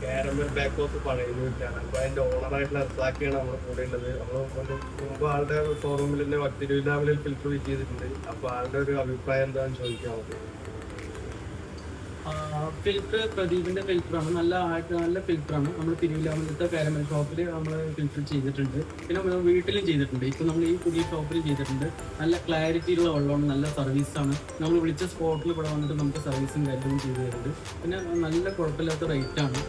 Caramel back of പഴയൂരിലാണ്. അപ്പൊ അതിന്റെ ഓണറായിട്ടുള്ള റസാഖയാണ് നമ്മുടെ കൂടെ ഉള്ളത്. നമ്മള് മുമ്പ് ആളുടെ ഷോറൂമിൽ തന്നെ തിരുവിതാമലയിൽ ഫിൽറ്റർ ഫിറ്റ് ചെയ്തിട്ടുണ്ട്. അപ്പൊ ആളുടെ ഒരു അഭിപ്രായം എന്താണെന്ന് ചോദിക്കാൻ മതി. ഫിൽറ്റർ പ്രദീപിന്റെ ഫിൽറ്ററാണ്. നല്ല ഫിൽറ്ററാണ്. നമ്മൾ തിരുവില്ലാമലത്തെ കാരമൽ ഷോപ്പിൽ നമ്മൾ ഫിൽറ്റർ ചെയ്തിട്ടുണ്ട്. പിന്നെ നമ്മൾ വീട്ടിലും ചെയ്തിട്ടുണ്ട്. ഇപ്പം നമ്മൾ ഈ പുതിയ ഷോപ്പിൽ ചെയ്തിട്ടുണ്ട്. നല്ല ക്ലാരിറ്റിയുള്ള വെള്ളമാണ്, നല്ല സർവീസാണ്. നമ്മൾ വിളിച്ച സ്പോട്ടിൽ ഇവിടെ വന്നിട്ട് നമുക്ക് സർവീസും കാര്യങ്ങളും ചെയ്തു തരുന്നുണ്ട്. പിന്നെ നല്ല കുഴപ്പമില്ലാത്ത റേറ്റാണ്.